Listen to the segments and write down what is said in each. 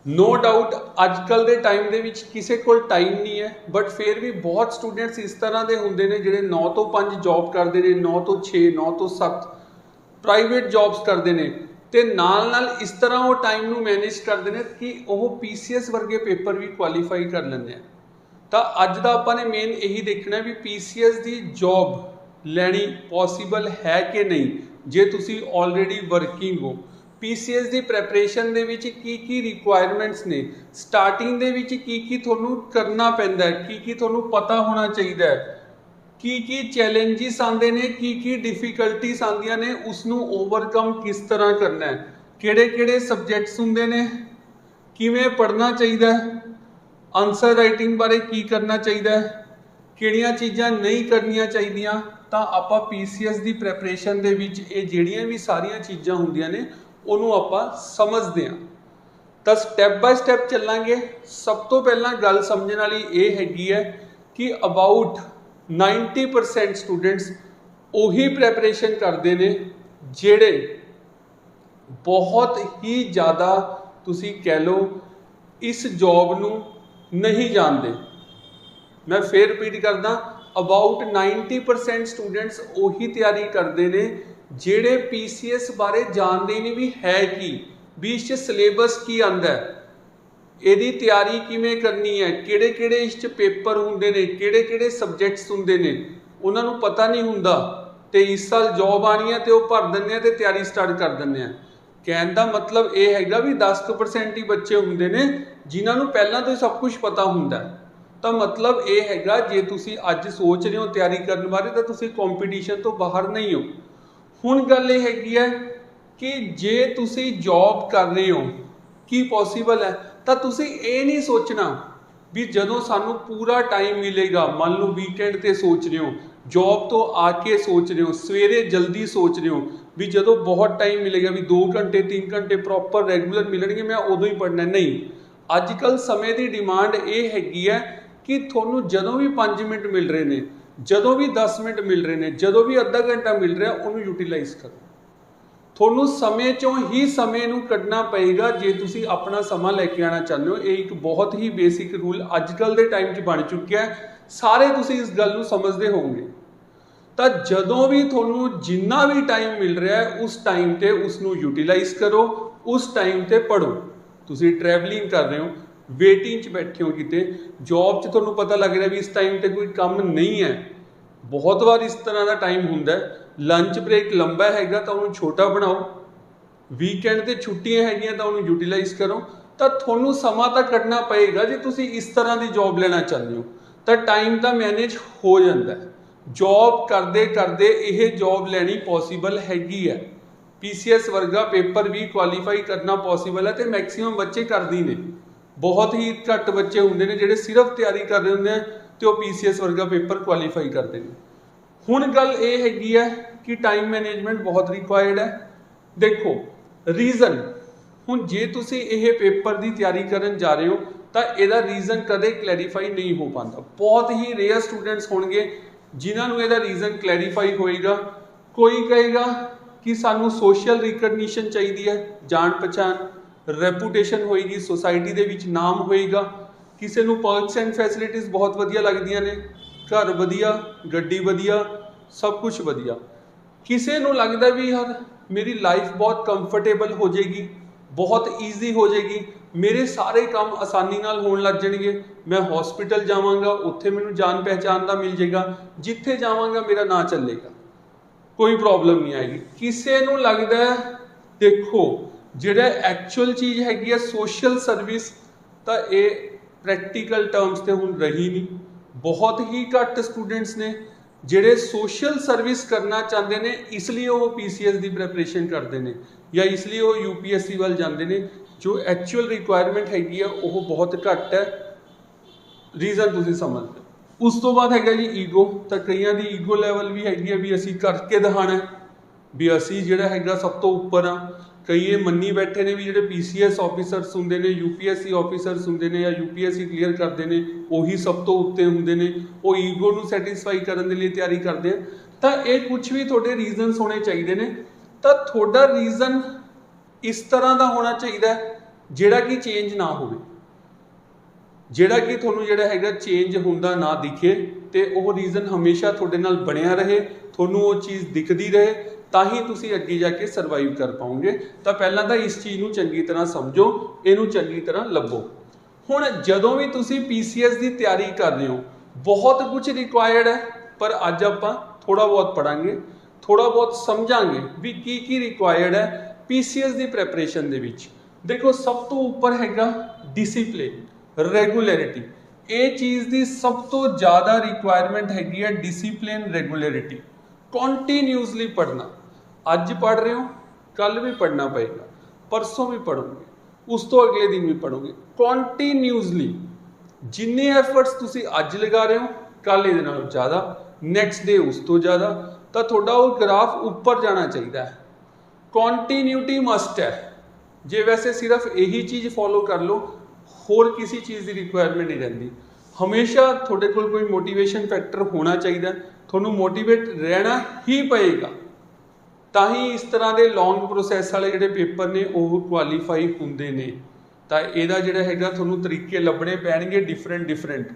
No doubt अजकल के time के किसी को टाइम नहीं है, बट फिर भी बहुत स्टूडेंट्स इस तरह के होंगे ने जिहड़े 9 तो 5 जॉब करते हैं, 9 तो 6, 9 तो 7 प्राइवेट जॉब्स करते हैं, तो नाल नाल इस तरह वो टाइम नू मैनेज करते हैं कि वो PCS वर्गे पेपर भी क्वालीफाई कर लेंगे। तो अज का आपने मेन यही देखना भी PCS की जॉब लैनी पॉसीबल है कि नहीं, जे तुसी ऑलरेडी वर्किंग हो। PCS की प्रैपरेशन दे विच की रिक्वायरमेंट्स ने, स्टार्टिंग दे विच की तुहानू करना पैंदा है, की तुहानू पता होना चाहिए है, की चैलेंजिस आते हैं, की डिफिकल्टीज आदियां ने, उसनू ओवरकम किस तरह करना है, किहड़े सबजैक्ट्स हुंदे ने, किवें पढ़ना चाहिए, आंसर राइटिंग बारे की करना चाहिए, किहड़ियां चीज़ां नहीं करनियां चाहिए। तो आपां PCS की प्रैपरेशन दे विच ये जिहड़ियां भी सारियां चीज़ां हुंदियां ने उन्होंने आप समझते हैं। तो स्टैप बाय स्टैप चलांगे। सब तो पहला गल समझने वाली ये हैगी है कि अबाउट 90% स्टूडेंट्स उही प्रैपरेशन करते हैं जेड़े बहुत ही ज़्यादा तुसी कह लो इस जॉब नू नहीं जानते। मैं फिर रिपीट करदा, अबाउट 90% स्टूडेंट्स उही तैयारी करते हैं जेड़े PCS बारे जानते नहीं भी है कि भी इस सिलेबस की आंदा है, यदी तैयारी किमें करनी है, किहड़े इस पेपर हुंदे ने, किहड़े सबजैक्ट्स हुंदे ने, उन्होंने पता नहीं हुंदा, तो इस साल जॉब आनी है तो भर देंगे तो तैयारी स्टार्ट कर देंगे। कहने का मतलब ये हैगा भी 10% ही बच्चे हुंदे ने जिन्होंने पहला तो सब कुछ पता हुंदा है। तो मतलब ये हैगा जे तुसी अज सोच रहे हो तैयारी करने बारे तो तुसी कॉम्पीटिशन तो बाहर नहीं हो। हुण गल ये हैगी है कि जे तुसी जॉब कर रहे हो की पॉसीबल है, तो तुसी ये नहीं सोचना भी जदों सानू पूरा टाइम मिलेगा, मान लो वीकेंड ते सोच रहे हो, जॉब तो आके सोच रहे हो, सवेरे जल्दी सोच रहे हो भी जदों बहुत टाइम मिलेगा भी 2 घंटे 3 घंटे प्रॉपर रेगूलर मिलणगे मैं उदों ही पढ़ना। नहीं, अजकल समय की डिमांड ये हैगी है कि थोनू जदों भी 5 मिनट मिल रहे हैं, जदों भी 10 मिनट मिल रहे हैं, जदों भी अद्धा घंटा मिल रहा है उन्होंने यूटिलाइज करो। थोनू समय चों ही समय नू कढ़ना पएगा जे तुसी अपना समा लैके आना चाहते हो। ये एक बहुत ही बेसिक रूल अजकल के टाइम च बन चुका है, सारे तुसी इस गल नू समझते होंगे। तो जदों भी थोनू जिन्ना भी टाइम मिल रहा है उस टाइम ते उसनू यूटिलाइज करो, उस टाइम ते पढ़ो। तुसी ट्रैवलिंग कर रहे हो, वेटिंग च बैठे हो, किते जॉब च थोनू पता लग रहा है भी इस टाइम ते कोई काम नहीं है, बहुत बार इस तरह का टाइम हुंदा है। लंच ब्रेक लंबा हैगा तो उन्होंने छोटा बनाओ, वीकेंड ते छुट्टियां हैगियां तो उन्होंने यूटिलाइज करो। तो थोनू समा तो कढ़ना पएगा जे तुसी इस तरह की जॉब लेना चाहते हो, तो टाइम तो मैनेज हो जाता है। जॉब करते करते यह जॉब लेनी पॉसीबल हैगी है, PCS वर्गा पेपर भी क्वालीफाई करना पॉसीबल है, तो मैक्सीमम बच्चे करते ने। बहुत ही घट बच्चे होंगे ने जिहड़े सिर्फ तैयारी कर रहे होंगे तो PCS वर्गा पेपर क्वालीफाई करते हैं। हुण गल ये हैगी है कि टाइम मैनेजमेंट बहुत रिक्वायर्ड है। देखो रीजन, हुण जे तुसी ये पेपर की तैयारी करन जा रहे हो तो यदा रीजन कदे क्लैरीफाई नहीं हो पाता। बहुत ही रेयर स्टूडेंट्स होंगे जिन्होंने यदा रीजन क्लैरीफाई होएगा। कोई कहेगा कि सानू सोशल रिकग्निशन चाहिए है, जान पहचान, रेपूटेशन होएगी, सोसाइटी दे विच नाम होएगा। किसी नू पर्क्स एंड फैसिलिटीज़ बहुत वधिया लगदियां ने, घर वधिया, गड्डी वधिया, सब कुछ वधिया। किसी नू लगता भी यार मेरी लाइफ बहुत कंफर्टेबल हो जाएगी, बहुत ईजी हो जाएगी, मेरे सारे काम आसानी नाल होण लग जाएंगे, मैं हॉस्पिटल जावांगा उत्थे मैनू जान पहचान का मिल जाएगा, जिथे जावांगा मेरा ना चलेगा, कोई प्रॉब्लम नहीं आएगी। किसी नू लगता है देखो जिहड़ा एक्चुअल चीज़ हैगी है सोशल सर्विस, तो ये प्रैक्टिकल टर्म्स ते हुण रही नहीं। बहुत ही घट स्टूडेंट्स ने जिहड़े सोशल सर्विस करना चाहते हैं, इसलिए वो PCS की प्रैपरेशन करते हैं या इसलिए वो UPSC वाल जाते हैं। जो एक्चुअल रिक्वायरमेंट हैगी है वो बहुत घट है, रीजन तुसीं समझ लो। उस तो बाद हैगा जी ईगो। तो कईयां दी ईगो लैवल भी हैगी है भी असीं करके दिखाना है, भी असीं जिहड़ा हैगा सब तो उपर हाँ। कई ये मन्नी बैठे ने भी जिहड़े PCS ऑफिसरस हुंदे ने, UPSC ऑफिसरस हुंदे ने या UPSC क्लीयर करते हैं, वही सब तो उत्ते हुंदे ने, वो ईगो नू सैटिस्फाई करने के लिए तैयारी करते हैं। तो ये कुछ भी थोड़े रीजनस होने चाहिए ने। तो थोड़ा रीजन इस तरह का होना चाहिए ਜਿਹੜਾ ਕਿ ਚੇਂਜ ਨਾ ਹੋਵੇ, ਜਿਹੜਾ ਕਿ ਤੁਹਾਨੂੰ ਜਿਹੜਾ ਹੈਗਾ ਚੇਂਜ ਹੁੰਦਾ ਨਾ ਦਿਖੇ, ਤੇ ਉਹ ਰੀਜ਼ਨ ਹਮੇਸ਼ਾ ਤੁਹਾਡੇ ਨਾਲ ਬਣਿਆ ਰਹੇ, ਤੁਹਾਨੂੰ ਉਹ ਚੀਜ਼ ਦਿਖਦੀ ਰਹੇ, ਤਾਂ ਹੀ ਤੁਸੀਂ ਅੱਗੇ ਜਾ ਕੇ ਸਰਵਾਈਵ ਕਰ ਪਾਓਗੇ। ਤਾਂ ਪਹਿਲਾਂ ਤਾਂ ਇਸ ਚੀਜ਼ ਨੂੰ ਚੰਗੀ ਤਰ੍ਹਾਂ ਸਮਝੋ, ਇਹਨੂੰ ਚੰਗੀ ਤਰ੍ਹਾਂ ਲੱਭੋ। ਹੁਣ ਜਦੋਂ ਵੀ ਤੁਸੀਂ PCS ਦੀ ਤਿਆਰੀ ਕਰ ਰਹੇ ਹੋ, ਬਹੁਤ ਕੁਝ ਰਿਕੁਆਇਰਡ ਹੈ, ਪਰ ਅੱਜ ਆਪਾਂ ਥੋੜਾ ਬਹੁਤ ਪੜਾਂਗੇ, ਥੋੜਾ ਬਹੁਤ ਸਮਝਾਂਗੇ ਵੀ ਕੀ ਰਿਕੁਆਇਰਡ ਹੈ PCS ਦੀ ਪ੍ਰੈਪਰੇਸ਼ਨ ਦੇ ਵਿੱਚ। ਦੇਖੋ, ਸਭ ਤੋਂ ਉੱਪਰ ਹੈਗਾ ਡਿਸਿਪਲਿਨ, ਰੈਗੂਲਰਿਟੀ। ਇਹ ਚੀਜ਼ ਦੀ ਸਭ ਤੋਂ ਜ਼ਿਆਦਾ ਰਿਕੁਆਇਰਮੈਂਟ ਹੈਗੀ ਹੈ, ਡਿਸਿਪਲਿਨ, ਰੈਗੂਲਰਿਟੀ। ਕੰਟੀਨਿਊਸਲੀ ਪੜ੍ਹਨਾ, ਅੱਜ ਪੜ੍ਹ ਰਹੇ ਹੋ ਕੱਲ ਵੀ ਪੜ੍ਹਨਾ ਪਏਗਾ, ਪਰਸੋਂ ਵੀ ਪੜ੍ਹੋਗੇ, ਉਸ ਤੋਂ ਅਗਲੇ ਦਿਨ ਵੀ ਪੜ੍ਹੋਗੇ। ਕੰਟੀਨਿਊਸਲੀ ਜਿੰਨੇ ਐਫਰਟਸ ਤੁਸੀਂ ਅੱਜ ਲਗਾ ਰਹੇ ਹੋ, ਕੱਲ ਇਹਦੇ ਨਾਲੋਂ ਜ਼ਿਆਦਾ, ਨੈਕਸਟ ਡੇ ਉਸ ਤੋਂ ਜ਼ਿਆਦਾ, ਤਾਂ ਤੁਹਾਡਾ ਉਹ ਗ੍ਰਾਫ ਉੱਪਰ ਜਾਣਾ ਚਾਹੀਦਾ ਹੈ। ਕੰਟੀਨਿਊਟੀ ਮਸਟ ਹੈ। ਜੇ ਵੈਸੇ ਸਿਰਫ ਇਹੀ ਚੀਜ਼ ਫੋਲੋ ਕਰ ਲਓ, ਹੋਰ ਕਿਸੇ ਚੀਜ਼ ਦੀ ਰਿਕੁਆਇਰਮੈਂਟ ਨਹੀਂ ਰਹਿੰਦੀ। ਹਮੇਸ਼ਾ ਤੁਹਾਡੇ ਕੋਲ ਕੋਈ ਮੋਟੀਵੇਸ਼ਨ ਫੈਕਟਰ ਹੋਣਾ ਚਾਹੀਦਾ, ਤੁਹਾਨੂੰ ਮੋਟੀਵੇਟ ਰਹਿਣਾ ਹੀ ਪਏਗਾ, ਤਾਂ ਹੀ ਇਸ ਤਰ੍ਹਾਂ ਦੇ ਲੌਂਗ ਪ੍ਰੋਸੈਸ ਵਾਲੇ ਜਿਹੜੇ ਪੇਪਰ ਨੇ ਉਹ ਕੁਆਲੀਫਾਈ ਹੁੰਦੇ ਨੇ। ਤਾਂ ਇਹਦਾ ਜਿਹੜਾ ਹੈਗਾ ਤੁਹਾਨੂੰ ਤਰੀਕੇ ਲੱਭਣੇ ਪੈਣਗੇ ਡਿਫਰੈਂਟ।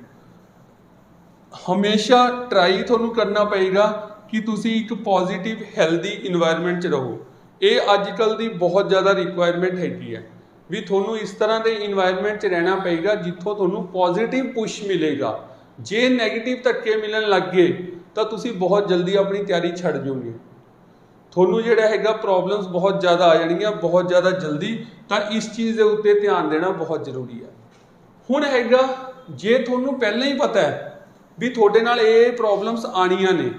ਹਮੇਸ਼ਾ ਟਰਾਈ ਤੁਹਾਨੂੰ ਕਰਨਾ ਪਏਗਾ ਕਿ ਤੁਸੀਂ ਇੱਕ ਪੋਜ਼ਿਟਿਵ ਹੈਲਦੀ ਇਨਵਾਇਰਨਮੈਂਟ 'ਚ ਰਹੋ। ਇਹ ਅੱਜ ਕੱਲ੍ਹ ਦੀ ਬਹੁਤ ਜ਼ਿਆਦਾ ਰਿਕੁਆਇਰਮੈਂਟ ਹੈਗੀ ਹੈ ਵੀ ਤੁਹਾਨੂੰ ਇਸ ਤਰ੍ਹਾਂ ਦੇ ਇਨਵਾਇਰਨਮੈਂਟ 'ਚ ਰਹਿਣਾ ਪਏਗਾ ਜਿੱਥੋਂ ਤੁਹਾਨੂੰ ਪੋਜ਼ਿਟਿਵ ਪੁਸ਼ ਮਿਲੇਗਾ। ਜੇ ਨੈਗੇਟਿਵ ਧੱਕੇ ਮਿਲਣ ਲੱਗ ਗਏ ਤਾਂ ਤੁਸੀਂ ਬਹੁਤ ਜਲਦੀ ਆਪਣੀ ਤਿਆਰੀ ਛੱਡ ਜਾਓਗੇ, ਤੁਹਾਨੂੰ ਜਿਹੜਾ ਹੈਗਾ ਪ੍ਰੋਬਲਮਸ ਬਹੁਤ ਜ਼ਿਆਦਾ ਆ ਜਾਣਗੀਆਂ, ਬਹੁਤ ਜ਼ਿਆਦਾ ਜਲਦੀ। ਤਾਂ ਇਸ ਚੀਜ਼ ਦੇ ਉੱਤੇ ਧਿਆਨ ਦੇਣਾ ਬਹੁਤ ਜ਼ਰੂਰੀ ਹੈ। ਹੁਣ ਹੈਗਾ, ਜੇ ਤੁਹਾਨੂੰ ਪਹਿਲਾਂ ਹੀ ਪਤਾ ਹੈ ਵੀ ਤੁਹਾਡੇ ਨਾਲ ਇਹ ਪ੍ਰੋਬਲਮਸ ਆਣੀਆਂ ਨੇ,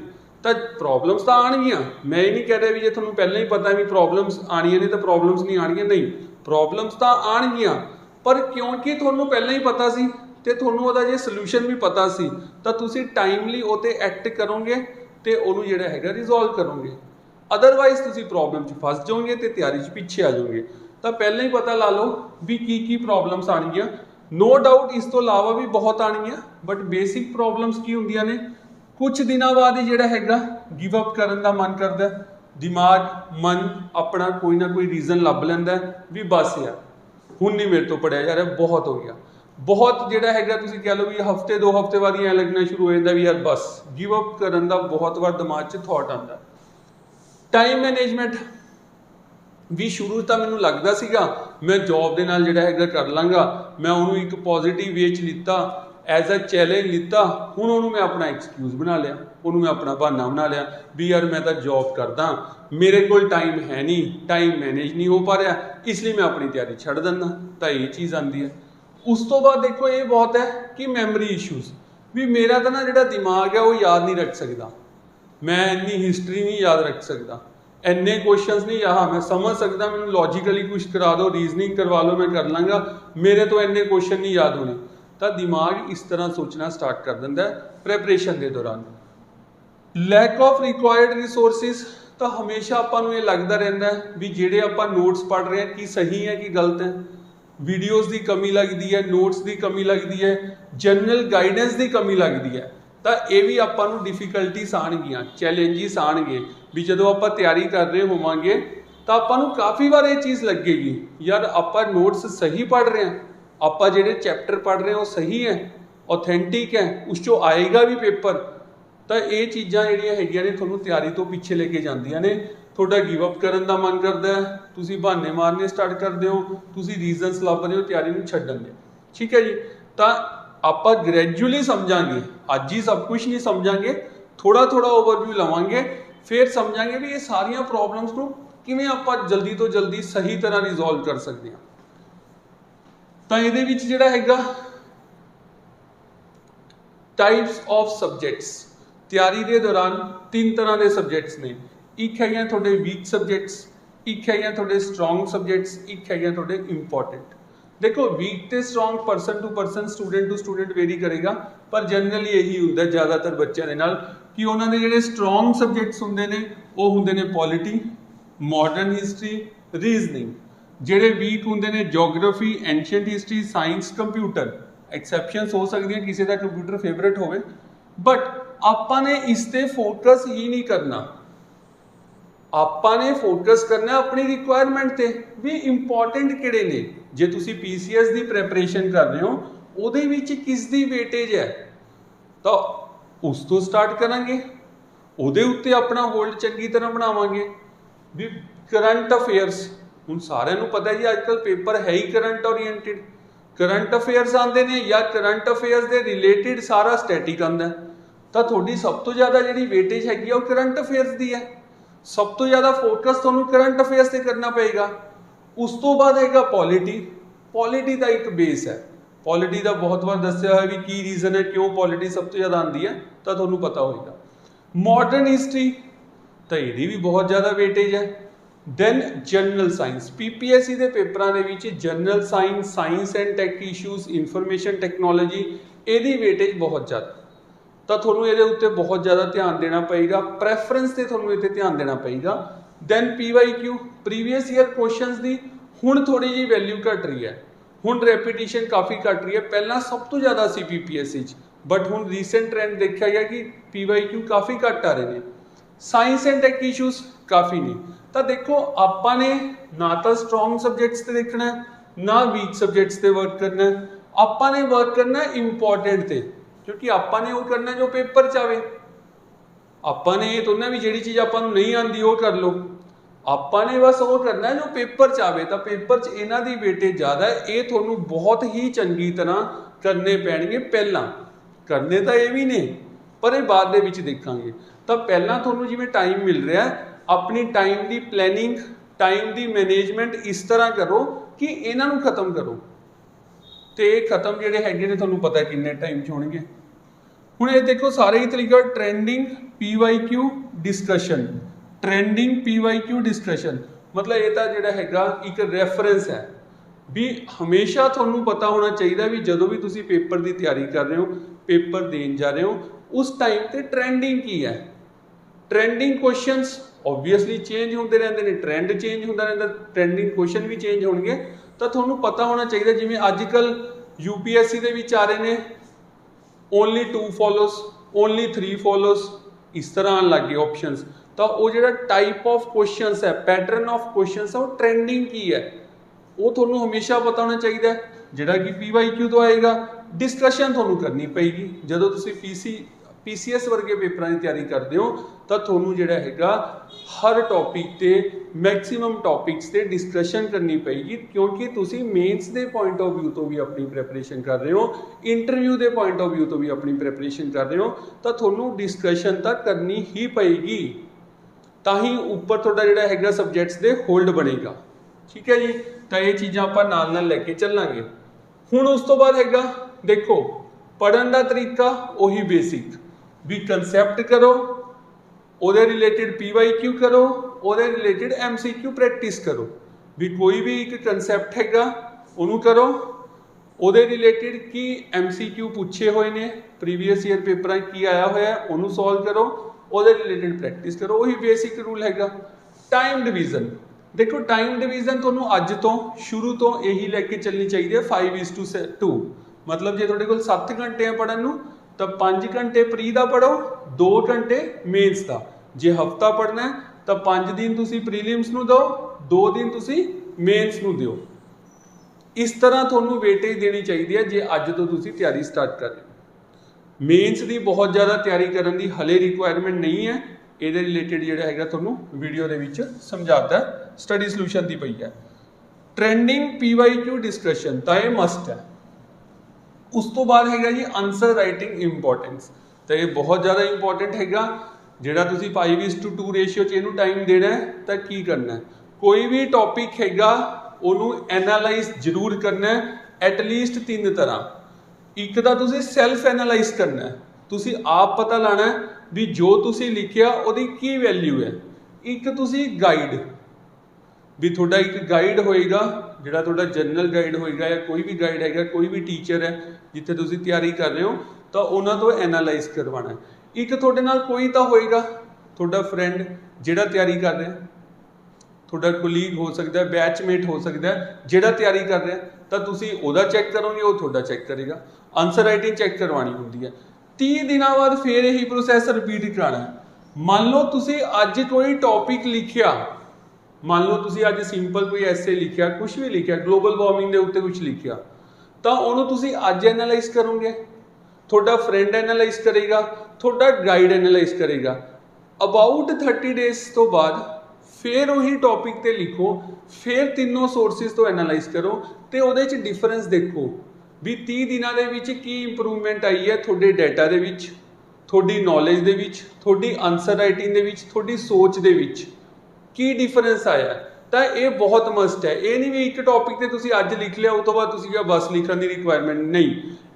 ਤਾਂ ਪ੍ਰੋਬਲਮਸ ਤਾਂ ਆਣਗੀਆਂ। ਮੈਂ ਇਹ ਨਹੀਂ ਕਹਿ ਰਿਹਾ ਵੀ ਜੇ ਤੁਹਾਨੂੰ ਪਹਿਲਾਂ ਹੀ ਪਤਾ ਵੀ ਪ੍ਰੋਬਲਮਸ ਆਣੀਆਂ ਨੇ ਤਾਂ ਪ੍ਰੋਬਲਮਸ ਨਹੀਂ ਆਣਗੀਆਂ, ਨਹੀਂ, ਪ੍ਰੋਬਲਮਸ ਤਾਂ ਆਣਗੀਆਂ, ਪਰ ਕਿਉਂਕਿ ਤੁਹਾਨੂੰ ਪਹਿਲਾਂ ਹੀ ਪਤਾ ਸੀ ਤੇ ਤੁਹਾਨੂੰ ਉਹਦਾ ਜੇ ਸੋਲੂਸ਼ਨ ਵੀ ਪਤਾ ਸੀ, ਤਾਂ ਤੁਸੀਂ ਟਾਈਮਲੀ ਉਹ 'ਤੇ ਐਕਟ ਕਰੋਗੇ ਤੇ ਉਹਨੂੰ ਜਿਹੜਾ ਹੈਗਾ ਰਿਜ਼ੋਲਵ ਕਰੋਗੇ। ਅਦਰਵਾਈਜ਼ ਤੁਸੀਂ ਪ੍ਰੋਬਲਮ 'ਚ ਫਸ ਜਾਓਗੇ ਤੇ ਤਿਆਰੀ 'ਚ ਪਿੱਛੇ ਆ ਜਾਓਗੇ। ਤਾਂ ਪਹਿਲਾਂ ਹੀ ਪਤਾ ਲਾ ਲਓ ਵੀ ਕੀ ਪ੍ਰੋਬਲਮਸ ਆਣਗੀਆਂ। ਨੋ ਡਾਊਟ ਇਸ ਤੋਂ ਇਲਾਵਾ ਵੀ ਬਹੁਤ ਆਣਗੀਆਂ, ਬਟ ਬੇਸਿਕ ਪ੍ਰੋਬਲਮਸ ਕੀ ਹੁੰਦੀਆਂ ਨੇ, ਕੁਝ ਦਿਨਾਂ ਬਾਅਦ ਹੀ ਜਿਹੜਾ ਹੈਗਾ ਗਿਵ ਅਪ ਕਰਨ ਦਾ ਮਨ ਕਰਦਾ, ਦਿਮਾਗ ਮਨ ਆਪਣਾ ਕੋਈ ਨਾ ਕੋਈ ਰੀਜ਼ਨ ਲੱਭ ਲੈਂਦਾ ਵੀ ਬਸ ਯਾਰ ਹੁਣ ਨਹੀਂ ਮੇਰੇ ਤੋਂ ਪੜਿਆ ਜਾ ਰਿਹਾ, ਬਹੁਤ ਹੋ ਗਿਆ। ਬਹੁਤ ਜਿਹੜਾ ਹੈਗਾ ਤੁਸੀਂ ਕਹਿ ਲਓ ਵੀ ਹਫਤੇ 2 ਹਫਤੇ ਬਾਅਦ ਐਂ ਲੱਗਣਾ ਸ਼ੁਰੂ ਹੋ ਜਾਂਦਾ ਵੀ ਯਾਰ ਬਸ ਗਿਵ ਅਪ ਕਰਨ ਦਾ ਬਹੁਤ ਵਾਰ ਦਿਮਾਗ 'ਚ ਥਾਟ ਆਉਂਦਾ। ਟਾਈਮ ਮੈਨੇਜਮੈਂਟ ਵੀ ਸ਼ੁਰੂ ਤਾਂ ਮੈਨੂੰ ਲੱਗਦਾ ਸੀਗਾ ਮੈਂ ਜੌਬ ਦੇ ਨਾਲ ਜਿਹੜਾ ਹੈਗਾ ਕਰ ਲਾਂਗਾ, ਮੈਂ ਉਹਨੂੰ ਇੱਕ ਪੋਜ਼ਿਟਿਵ ਵੇ 'ਚ ਲਿੱਤਾ, ਐਜ਼ ਅ ਚੈਲੰਜ ਲਿੱਤਾ। ਹੁਣ ਉਹਨੂੰ ਮੈਂ ਆਪਣਾ ਐਕਸਕਿਊਜ਼ ਬਣਾ ਲਿਆ, ਉਹਨੂੰ ਮੈਂ ਆਪਣਾ ਬਹਾਨਾ ਬਣਾ ਲਿਆ ਵੀ ਯਾਰ ਮੈਂ ਤਾਂ ਜੌਬ ਕਰਦਾ, ਮੇਰੇ ਕੋਲ ਟਾਈਮ ਹੈ ਨਹੀਂ, ਟਾਈਮ ਮੈਨੇਜ ਨਹੀਂ ਹੋ ਪਾ ਰਿਹਾ, ਇਸ ਲਈ ਮੈਂ ਆਪਣੀ ਤਿਆਰੀ ਛੱਡ ਦਿੰਦਾ। ਤਾਂ ਇਹ ਚੀਜ਼ ਆਉਂਦੀ ਹੈ। ਉਸ ਤੋਂ ਬਾਅਦ ਦੇਖੋ ਇਹ ਬਹੁਤ ਹੈ ਕਿ ਮੈਮਰੀ ਇਸ਼ੂਜ਼, ਵੀ ਮੇਰਾ ਤਾਂ ਨਾ ਜਿਹੜਾ ਦਿਮਾਗ ਹੈ ਉਹ ਯਾਦ ਨਹੀਂ ਰੱਖ ਸਕਦਾ, ਮੈਂ ਇੰਨੀ ਹਿਸਟਰੀ ਨਹੀਂ ਯਾਦ ਰੱਖ ਸਕਦਾ, ਇੰਨੇ ਕੁਐਸਚਨਸ ਨਹੀਂ ਯਾਦ ਮੈਂ ਸਮਝ ਸਕਦਾ, ਮੈਨੂੰ ਲੌਜੀਕਲੀ ਕੁਝ ਕਰਾ ਦਿਓ, ਰੀਜ਼ਨਿੰਗ ਕਰਵਾ ਲਓ, ਮੈਂ ਕਰ ਲਾਂਗਾ, ਮੇਰੇ ਤੋਂ ਇੰਨੇ ਕੁਐਸਚਨ ਨਹੀਂ ਯਾਦ ਹੋਣੇ। ਤਾਂ ਦਿਮਾਗ ਇਸ ਤਰ੍ਹਾਂ ਸੋਚਣਾ ਸਟਾਰਟ ਕਰ ਦਿੰਦਾ ਪ੍ਰੈਪਰੇਸ਼ਨ ਦੇ ਦੌਰਾਨ। ਲੈਕ ਆਫ ਰਿਕੁਆਇਰਡ ਰਿਸੋਰਸਿਸ, ਤਾਂ ਹਮੇਸ਼ਾ ਆਪਾਂ ਨੂੰ ਇਹ ਲੱਗਦਾ ਰਹਿੰਦਾ ਵੀ ਜਿਹੜੇ ਆਪਾਂ ਨੋਟਸ ਪੜ੍ਹ ਰਹੇ ਹਾਂ ਕੀ ਸਹੀ ਹੈ ਕਿ ਗਲਤ ਹੈ, ਵੀਡੀਓਜ਼ ਦੀ ਕਮੀ ਲੱਗਦੀ ਹੈ, ਨੋਟਸ ਦੀ ਕਮੀ ਲੱਗਦੀ ਹੈ, ਜਨਰਲ ਗਾਈਡੈਂਸ ਦੀ ਕਮੀ ਲੱਗਦੀ ਹੈ। ਤਾਂ ਇਹ ਵੀ ਆਪਾਂ ਨੂੰ ਡਿਫਿਕਲਟੀਜ਼ ਆਣਗੀਆਂ, ਚੈਲੰਜਿਸ ਆਣਗੇ ਵੀ ਜਦੋਂ ਆਪਾਂ ਤਿਆਰੀ ਕਰ ਰਹੇ ਹੋਵਾਂਗੇ ਤਾਂ ਆਪਾਂ ਨੂੰ ਕਾਫੀ ਵਾਰ ਇਹ ਚੀਜ਼ ਲੱਗੇਗੀ ਯਾਰ ਆਪਾਂ ਨੋਟਸ ਸਹੀ ਪੜ੍ਹ ਰਹੇ ਹਾਂ, ਆਪਾਂ ਜਿਹੜੇ ਚੈਪਟਰ ਪੜ੍ਹ ਰਹੇ ਹਾਂ ਉਹ ਸਹੀ ਹੈ, ਆਥੈਂਟਿਕ ਹੈ, ਉਸ 'ਚੋਂ ਆਏਗਾ ਵੀ ਪੇਪਰ। ਤਾਂ ਇਹ ਚੀਜ਼ਾਂ ਜਿਹੜੀਆਂ ਹੈਗੀਆਂ ਨੇ ਤੁਹਾਨੂੰ ਤਿਆਰੀ ਤੋਂ ਪਿੱਛੇ ਲੈ ਕੇ ਜਾਂਦੀਆਂ ਨੇ। ਤੁਹਾਡਾ ਗਿਵ ਅਪ ਕਰਨ ਦਾ ਮਨ ਕਰਦਾ ਹੈ, ਤੁਸੀਂ ਬਹਾਨੇ ਮਾਰਨੇ ਸਟਾਰਟ ਕਰਦੇ ਹੋ, ਤੁਸੀਂ ਰੀਜ਼ਨਸ ਲੱਭ ਰਹੇ ਹੋ ਤਿਆਰੀ ਨੂੰ ਛੱਡਣ ਦੇ। ਠੀਕ ਹੈ ਜੀ। ਤਾਂ ਆਪਾਂ ਗ੍ਰੈਜੂਅਲੀ ਸਮਝਾਂਗੇ, ਅੱਜ ਹੀ ਸਭ ਕੁਝ ਨਹੀਂ ਸਮਝਾਂਗੇ, ਥੋੜਾ ਓਵਰਵਿਊ ਲਵਾਂਗੇ, ਫਿਰ ਸਮਝਾਂਗੇ ਵੀ ਇਹ ਸਾਰੀਆਂ ਪ੍ਰੋਬਲਮਸ ਨੂੰ ਕਿਵੇਂ ਆਪਾਂ ਜਲਦੀ ਤੋਂ ਜਲਦੀ ਸਹੀ ਤਰ੍ਹਾਂ ਰਿਜ਼ੋਲਵ ਕਰ ਸਕਦੇ ਹਾਂ। ਤਾਂ ਇਹਦੇ ਵਿੱਚ ਜਿਹੜਾ ਹੈਗਾ ਟਾਈਪਸ ਆਫ ਸਬਜੈਕਟਸ, ਤਿਆਰੀ ਦੇ ਦੌਰਾਨ 3 ਤਰ੍ਹਾਂ ਦੇ ਸਬਜੈਕਟਸ ਨੇ। ਇੱਕ ਹੈਗੇ ਤੁਹਾਡੇ ਵੀਕ ਸਬਜੈਕਟਸ, ਇੱਕ ਹੈਗੇ ਤੁਹਾਡੇ ਸਟਰੋਂਗ ਸਬਜੈਕਟਸ, ਇੱਕ ਹੈਗੇ ਤੁਹਾਡੇ ਇੰਪੋਰਟੈਂਟ। ਦੇਖੋ ਵੀਕ ਤੇ strong person to person, student to student very ਕਰੇਗਾ, ਪਰ ਜਨਰਲੀ ਇਹੀ ਹੁੰਦਾ ਜ਼ਿਆਦਾਤਰ ਬੱਚਿਆਂ ਦੇ ਨਾਲ ਕਿ ਉਹਨਾਂ ਦੇ ਜਿਹੜੇ ਸਟਰੋਂਗ ਸਬਜੈਕਟਸ ਹੁੰਦੇ ਨੇ ਉਹ ਹੁੰਦੇ ਨੇ ਪੋਲਿਟੀ, ਮਾਡਰਨ ਹਿਸਟਰੀ, ਰੀਜ਼ਨਿੰਗ। ਜਿਹੜੇ ਵੀਕ ਹੁੰਦੇ ਨੇ geography, ancient history, science, computer. Exceptions ਹੋ ਸਕਦੀਆਂ, ਕਿਸੇ ਦਾ ਕੰਪਿਊਟਰ ਫੇਵਰੇਟ ਹੋਵੇ, ਬਟ ਆਪਾਂ ਨੇ ਇਸ ਤੇ ਫੋਕਸ ਹੀ ਨਹੀਂ ਕਰਨਾ। ਆਪਾਂ ਨੇ ਫੋਕਸ ਕਰਨਾ ਆਪਣੀ ਰਿਕੁਆਇਰਮੈਂਟ ਤੇ ਵੀ ਇੰਪੋਰਟੈਂਟ ਕਿਹੜੇ ਨੇ। जे तुसी PCS की प्रैपरेशन कर रहे हो ਉਹਦੇ ਵਿੱਚ किस दी वेटेज है तो उस तो स्टार्ट करांगे ਉਹਦੇ ਉੱਤੇ अपना होल्ड चंगी तरह बनावांगे भी करंट अफेयर्स ਹੁਣ ਸਾਰਿਆਂ ਨੂੰ ਪਤਾ ਜੀ ਅੱਜਕੱਲ पेपर है ही करंट ओरिएंटेड करंट अफेयर्स आते हैं या करंट अफेयर्स के रिलेटिड सारा स्टैटिक आता है तो थोड़ी सब तो ज़्यादा जी वेटेज हैगी वो करंट अफेयर्स की है सब तो ज़्यादा फोकस थोड़ा करंट अफेयर्स से करना पेगा उस तो बाद हैगा पॉलिटी का एक बेस है पॉलिटी का बहुत बार दसिया हुआ भी की रीजन है क्यों पॉलिटी सब तो ज़्यादा आती है तो थोड़ा पता होगा मॉडर्न हिस्टरी तो ये भी बहुत ज़्यादा वेटेज है दैन जनरल साइंस PPSC के पेपरों के general science and tech issues information technology यदी वेटेज बहुत ज़्यादा तो थोनों ये उत्ते बहुत ज़्यादा ध्यान देना पेगा प्रैफरेंस से थोनों इत्ते ध्यान देना पेगा then PYQ previous year questions दी हुण थोड़ी जी वैल्यू घट रही है हुण रेपीटिशन काफ़ी घट रही है पहला सब तो ज़्यादा सी PPSC बट हुण रीसेंट ट्रेंड देखा गया कि PYQ काफ़ी घट आ रहे हैं साइंस एंड टैक इशूज़ काफ़ी नहीं तो देखो आपां ने ना तो स्ट्रोंग सबजैक्ट्स से देखना है ना वीक सबजैक्ट्स से वर्क करना है आपां ने वर्क करना है इंपॉर्टेंट से क्योंकि आपां ने वो करना जो पेपर च आवे आपां ने ये तो ना भी जिहड़ी चीज़ आपां नूं नहीं आंदी वो कर लो आपां ने बस वो करना जो पेपर च आवे तो पेपर च इन्हां दी वेटेज ज़्यादा है ये तुहानूं बहुत ही चंगी तरह करने पैणगे पहलां करने तो ये भी ने पर ये बाद दे विच देखांगे तो पहलां तुहानूं जिवें टाइम मिल रहा है अपनी टाइम की प्लैनिंग टाइम की मैनेजमेंट इस तरह करो कि इन्हां नूं खत्म करो तो ये खत्म जिहड़े हैगे ने तुहानूं पता किन्ने टाइम च होणगे हुण ये देखो सारे ही तरीका trending PYQ discussion trending PYQ discussion मतलब ये तो जिहड़ा हैगा एक रैफरेंस है भी हमेशा तुहानूं पता होना चाहिए भी जदों भी तुसीं पेपर की तैयारी कर रहे हो पेपर देन जा रहे हो उस टाइम ते ट्रेंडिंग की है ट्रेंडिंग क्वेश्चंस ऑब्वियसली चेंज होते रहते हैं ट्रेंड चेंज होता रहता ट्रेंडिंग क्वेश्चन भी चेंज होंगे तो थोड़ा पता होना चाहिए जिमें अजकल UPSC के आ रहे हैं ओनली 2 फॉलोस ओनली 3 फॉलोस इस तरह आने लग गए ऑप्शंस तो वो जो टाइप ऑफ क्वेश्चंस है पैटर्न ऑफ क्वेश्चंस है वो ट्रेंडिंग की है वो थोड़ा हमेशा पता होना चाहिए जोड़ा कि PYQ तो आएगा डिस्कशन थोड़ा करनी पेगी जो तुम PCS वर्गे पेपरों की तैयारी करते हो तो थोनों जिहड़ा हैगा हर टॉपिक ते मैक्सिमम टॉपिक्स ते डिस्कशन करनी पेगी क्योंकि तुसी मेन्स के पॉइंट ऑफ व्यू तो भी अपनी प्रैपरेशन कर रहे हो इंटरव्यू के पॉइंट ऑफ व्यू तो भी अपनी प्रैपरेशन कर रहे हो तो थोनों डिस्कशन तो करनी ही पेगी ताही ऊपर थोड़ा जिहड़ा हैगा सबजैक्ट्स दे होल्ड बनेगा ठीक है जी तो ये चीज़ां आपां नाल नाल लैके चलांगे हुण उस तो बाद हैगा देखो पढ़न का तरीका उही बेसिक भी कंसैप्ट करो ਉਹਦੇ रिलेटेड PYQ करो ਉਹਦੇ रिलेटेड MCQ प्रैक्टिस करो भी कोई भी एक कंसैप्ट हैगा ਉਹਨੂੰ करो ਉਹਦੇ रिलेटेड की MCQ पूछे हुए ने प्रीवियस ईयर पेपर की आया होया ਉਹਨੂੰ सॉल्व करो ਉਹਦੇ रिलेटेड प्रैक्टिस करो वही बेसिक रूल हैगा टाइम डिवीजन देखो टाइम डिवीजन ਤੁਹਾਨੂੰ ਅੱਜ ਤੋਂ शुरू तो यही लैके चलनी चाहिए 5:2 मतलब जे ਤੁਹਾਡੇ ਕੋਲ 7 घंटे पढ़न ਨੂੰ तो 5 घंटे प्री का पढ़ो 2 घंटे मेन्स का जे हफ्ता पढ़ना है तो 5 दिन तुसी प्रीलिम्स नूं दो 2 दिन तुसी मेन्स नूं दिओ इस तरह तुहानूं वेटेज देनी चाहिए है जे अज तो तुसी तैयारी स्टार्ट कर रहे हो मेन्स की बहुत ज़्यादा तैयारी करने की हले रिक्वायरमेंट नहीं है ये रिलेटेड जिहड़ा हैगा तुहानूं वीडियो दे विच समझाता है स्टडी सलूशन की पई है ट्रेंडिंग PYQ डिस्कशन तो ये मस्ट है उस तो बाद हैगा जी आंसर राइटिंग इंपॉर्टेंस तो ये बहुत ज़्यादा इंपॉर्टेंट हैगा जिहड़ा तुसीं 5:2 रेशियो च इहनूं टाइम देना है तो की करना है कोई भी टॉपिक हैगा उहनूं एनालाइज जरूर करना है एटलीस्ट 3 तरह एक तो तुसीं सैल्फ एनालाइज करना है तुसीं आप पता लाना है भी जो तुसीं लिखिया उहदी की वैल्यू है एक तुसीं गाइड भी थोड़ा एक गाइड होएगा जिहड़ा थोड़ा जनरल गाइड होएगा या कोई भी गाइड हैगा कोई भी टीचर है जिथे तुसीं तैयारी कर रहे हो तो उन्हां तो एनालाइज करवाना है एक थोड़े नाल कोई तो होएगा थोड़ा फ्रेंड जिहड़ा तैयारी कर रहा है थोड़ा कोलीग हो सकता है बैचमेट हो सकता है जिहड़ा तैयारी कर रहा है तो तुसीं ओहदा चैक करोगे वो थोड़ा चैक करेगा आंसर राइटिंग चैक करवानी होंदी है 30 दिनों बाद फिर यही प्रोसैस रिपीट कराना है मान लो तुसीं अज कोई टॉपिक लिखिया मान लो तुसी अज सिंपल कोई ऐसे लिखिया, कुछ भी लिखिया, ग्लोबल वार्मिंग के उत्ते कुछ लिखिया, तो उन्होंने तुसी अज एनालाइज करोगे, थोड़ा फ्रेंड एनालाइज करेगा, थोड़ा गाइड एनालाइज करेगा। अबाउट 30 डेज तो बाद फिर वही टॉपिक ते लिखो, फिर तीनों सोर्सिस तो एनालाइज करो, तो वो डिफरेंस देखो भी 30 दिनों के विच की इंप्रूवमेंट आई है थोड़े डाटा दे विच, थोड़ी नॉलेज दे विच, थोड़ी आंसर राइटिंग दे विच, थोड़ी सोच दे विच की डिफरेंस आया। तो ये बहुत मस्ट है। ये नहीं भी एक टॉपिक ते तुसी अज लिख लिया, उस तो बाद तुसी बस लिखने की रिक्वायरमेंट नहीं,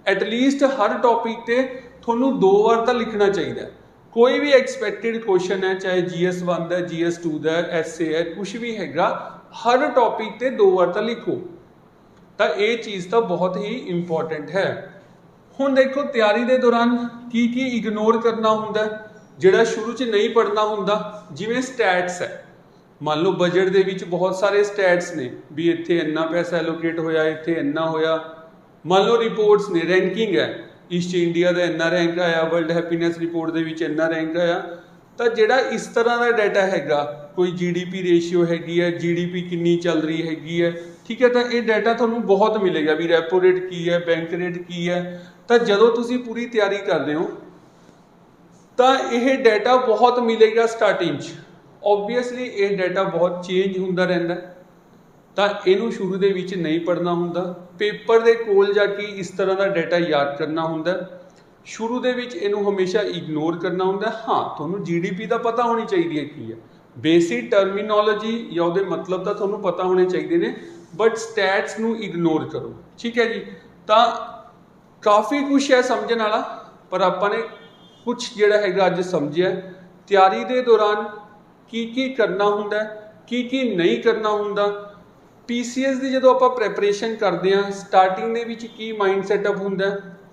एटलीस्ट हर टॉपिक ते थोनू 2 बार तो लिखना चाहिए। कोई भी एक्सपैक्टेड क्वेश्चन है, चाहे GS1 का, GS2 का, essay है, कुछ भी हैगा, हर टॉपिक ते 2 बार तो लिखो। तो ये चीज़ तो बहुत ही इंपॉर्टेंट है। हुण देखो तैयारी के दौरान की इग्नोर करना हुंदा, जिहड़ा शुरू च नहीं पढ़ना हुंदा, जिवें स्टैट्स है। मान लो बजट दे विच बहुत सारे स्टैट्स ने भी इत्थे इन्ना पैसा एलोकेट होया, इत्थे इन्ना होया। मान लो रिपोर्ट्स ने, रैंकिंग है, ईस्ट इंडिया का इन्ना रैंक आया, वर्ल्ड हैप्पीनैस रिपोर्ट दे विच इन्ना रैंक आया। तो जिहड़ा इस तरह का डाटा हैगा, कोई GDP रेशियो हैगी है, GDP कितनी चल रही हैगी है, ठीक है, तो ये डाटा तुहानू बहुत मिलेगा भी रेपो रेट की है, बैंक रेट की है। तो जदों तुसी पूरी तैयारी कर रहे हो तो यह डाटा बहुत मिलेगा स्टार्टिंग। ओबवियसली ये डाटा बहुत चेंज होंदा रहिंदा, तो इनू शुरू दे विच नहीं पढ़ना हुंदा, पेपर दे कोल जाके इस तरह का डाटा याद करना हुंदा। शुरू दे विच इनू हमेशा इग्नोर करना हुंदा। हाँ, तुहानू GDP का पता होनी चाहिए की है, बेसिक टर्मिनोलॉजी या उहदे मतलब तो तुहानू पता होने चाहिए ने, बट स्टैट्स नू इग्नोर करो, ठीक है जी। तो काफ़ी कुछ है समझने वाला, पर आपाने कुछ जिहड़ा हैगा अज समझिया। तैयारी के दौरान की करना हुंदा, की नहीं करना हुंदा। PCS की जो आप प्रैपरेशन करते हैं, स्टार्टिंग दे विच की माइंड सैटअप हुंदा,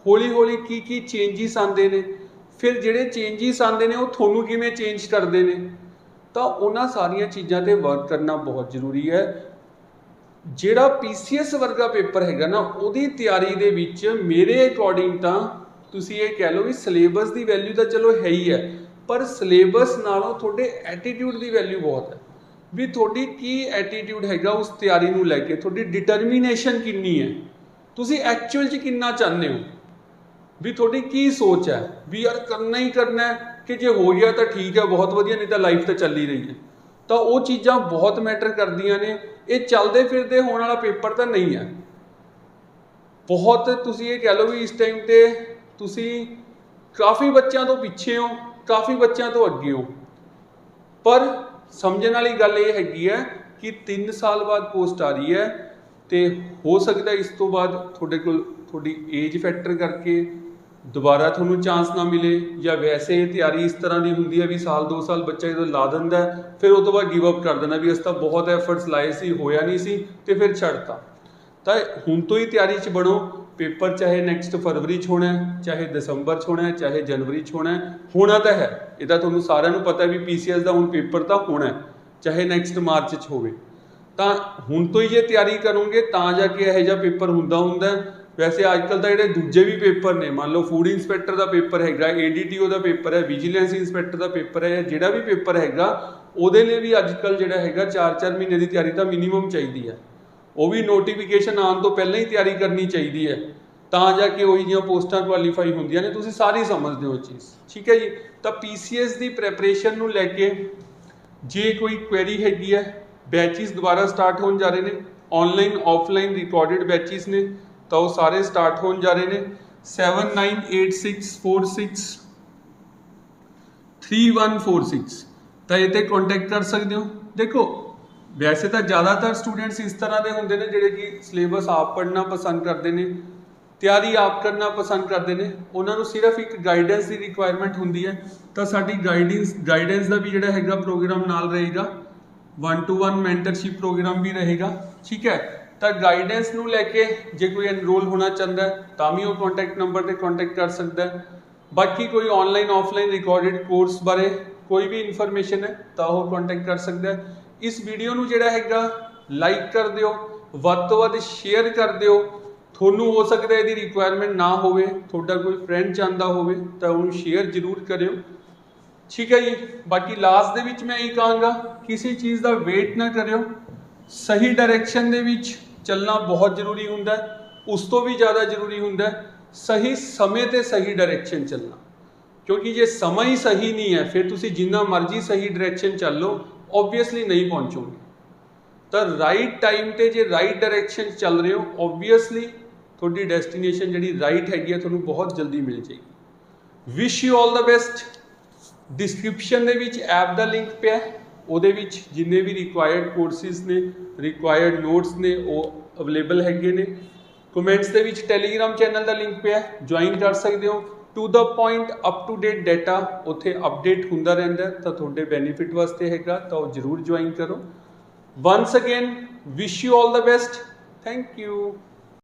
हौली हौली की चेंजिस आते हैं, फिर जिहड़े चेंजिस आते हैं वो थोनू किवें चेंज करते हैं। तो उन्हां सारियां चीज़ां ते वर्क करना बहुत जरूरी है। जिहड़ा PCS वर्गा पेपर हैगा ना, उहदी तैयारी दे विच मेरे अकॉर्डिंग तो तुसीं ये कह लो कि सिलेबस की वैल्यू तो चलो है ही है, पर सिलेबस नालों थोड़े एटीट्यूड की वैल्यू बहुत है भी थोड़ी की एटीट्यूड हैगा उस तैयारी नूं लैके, थोड़ी डिटरमीनेशन कितनी है, तुसीं एक्चुअल च कितना चाहते हो, भी थोड़ी की सोच है भी यार करना ही करना है, कि जे हो गया तो ठीक है, बहुत वधिया, नहीं तो लाइफ तो चल ही रही है। तो वो चीज़ां बहुत मैटर करदियां ने। ये चलते फिरते होने वाला पेपर तो नहीं है। बहुत तुसीं ये कह लो भी इस टाइम ते तुसीं काफ़ी बच्चों तो पीछे हो, काफ़ी बच्चों तो अगे हो, पर समझने वाली गल ये हैगी है कि 3 साल बाद पोस्ट आ रही है, तो हो सकता है इस तो बाद थोड़े को थोड़ी एज फैक्टर करके दोबारा थोनू चांस ना मिले, या वैसे तैयारी इस तरह की होंगी है भी साल 2 साल बच्चा जो ला दिंदा फिर उस तो बाद गिव अप कर देना भी अस तो बहुत एफर्ट्स लाए सी, होया नहीं सी, तो फिर छड्डता। तो हुण तो ही तैयारी च बढ़ो। पेपर चाहे नैक्सट फरवरी च होना है, चाहे दिसंबर च होना है, चाहे जनवरी च होना है, होना तो है, ये तुहानू सारिਆਂ ਨੂੰ पता है भी PCS का हुण पेपर तो होना है, चाहे नैक्सट मार्च च होवे। तो हुण तो ही जे तैयारी करोगे तो जाके यह जिहा पेपर हुंदा। वैसे अजकल तो जो दूजे भी पेपर ने, मान लो फूड इंस्पैक्टर का पेपर हैगा, ADTO का पेपर है, विजिलेंस इंस्पैक्टर का पेपर है, जिहड़ा भी पेपर हैगा उहदे लई भी अजकल जिहड़ा हैगा 4-4 महीने की तैयारी तो मिनीमम चाहिए है। वो भी नोटिफिकेशन आने तो पहले ही तैयारी करनी चाहिए है, तो जाके वही जिहियां पोस्टां क्वालीफाई होंदियां ने, तुसीं सारी समझते हो चीज़, ठीक है जी। तो PCS की प्रैपरेशन नूं लैके जे कोई क्वेरी हैगी है, बैचिस दोबारा स्टार्ट होने जा रहे हैं, ऑनलाइन ऑफलाइन रिकॉर्डिड बैचिस ने, तो वो सारे स्टार्ट होने जा रहे हैं। 7986463146 तो ये कॉन्टैक्ट कर सकते हो। देखो वैसे तो ज़्यादातर स्टूडेंट्स इस तरह के होंगे ने जिहड़े कि सिलेबस आप पढ़ना पसंद करते हैं, तैयारी आप करना पसंद करते हैं, उन्होंने सिर्फ एक गाइडेंस की रिक्वायरमेंट होंदी है। तो साडी गाइडेंस का भी जिहड़ा हैगा प्रोग्राम नाल रहेगा, 1-to-1 मैंटरशिप प्रोग्राम भी रहेगा, ठीक है। तो गाइडेंस नूं लैके जे कोई एनरोल होना चाहता है तो भी वो कॉन्टैक्ट नंबर पर कॉन्टैक्ट कर सकता है। बाकी कोई ऑनलाइन ऑफलाइन रिकॉर्डिड कोर्स बारे कोई भी इन्फॉर्मेशन है तो वह कॉन्टैक्ट कर सकता है। इस वीडियो नूं जिहड़ा हैगा लाइक कर दिओ, वध तो वध शेयर कर दिओ। थोनू हो सकता है इसकी रिक्वायरमेंट ना होवे, थोड़ा कोई फ्रेंड चाहता होवे तो उन्होंने शेयर जरूर करियो। ठीक है जी। बाकी लास्ट ਦੇ ਵਿੱਚ ਮੈਂ ਇਹ ਕਹਾਂਗਾ ਕਿਸੇ ਚੀਜ਼ ਦਾ ਵੇਟ ਨਾ ਕਰਿਓ, ਸਹੀ ਡਾਇਰੈਕਸ਼ਨ ਦੇ ਵਿੱਚ ਚੱਲਣਾ ਬਹੁਤ ਜ਼ਰੂਰੀ ਹੁੰਦਾ ਹੈ। ਉਸ ਤੋਂ ਵੀ ਜ਼ਿਆਦਾ ਜ਼ਰੂਰੀ ਹੁੰਦਾ ਹੈ ਸਹੀ ਸਮੇਂ ਤੇ ਸਹੀ ਡਾਇਰੈਕਸ਼ਨ ਚੱਲਣਾ, ਕਿਉਂਕਿ ਜੇ ਸਮਾਂ ਹੀ ਸਹੀ ਨਹੀਂ ਹੈ ਫਿਰ ਤੁਸੀਂ ਜਿੰਨਾ ਮਰਜ਼ੀ ਸਹੀ ਡਾਇਰੈਕਸ਼ਨ ਚੱਲ ਲਓ ਓਬਵੀਅਸਲੀ ਨਹੀਂ ਪਹੁੰਚੋਗੇ। ਤਾਂ ਰਾਈਟ ਟਾਈਮ ਤੇ ਜੇ ਰਾਈਟ ਡਾਇਰੈਕਸ਼ਨ ਚੱਲ ਰਹੇ ਹੋ ਓਬਵੀਅਸਲੀ ਤੁਹਾਡੀ ਡੈਸਟੀਨੇਸ਼ਨ ਜਿਹੜੀ ਰਾਈਟ ਹੈਗੀ ਹੈ ਤੁਹਾਨੂੰ ਬਹੁਤ ਜਲਦੀ ਮਿਲ ਜਾਏਗੀ। Wish you all the best. Description ਦੇ ਵਿੱਚ ਐਪ ਦਾ ਲਿੰਕ ਪਿਆ, ਉਹਦੇ ਵਿੱਚ ਜਿੰਨੇ ਵੀ ਰਿਕੁਆਇਰਡ ਕੋਰਸਿਸ ਨੇ, ਰਿਕੁਆਇਰਡ ਨੋਟਸ ਨੇ ਉਹ ਅਵੇਲੇਬਲ ਹੈਗੇ ਨੇ। ਕਮੈਂਟਸ ਦੇ ਵਿੱਚ ਟੈਲੀਗ੍ਰਾਮ ਚੈਨਲ ਦਾ ਲਿੰਕ ਪਿਆ, ਜੁਆਇਨ ਕਰ ਸਕਦੇ ਹੋ। To the point up to date data ਉੱਥੇ ਅਪਡੇਟ ਹੁੰਦਾ ਰਹਿੰਦਾ, ਤਾਂ ਤੁਹਾਡੇ ਬੈਨੀਫਿਟ ਵਾਸਤੇ ਹੈਗਾ, ਤਾਂ ਉਹ ਜ਼ਰੂਰ ਜੁਆਇਨ ਕਰੋ। Ones again wish you all the best. Thank you.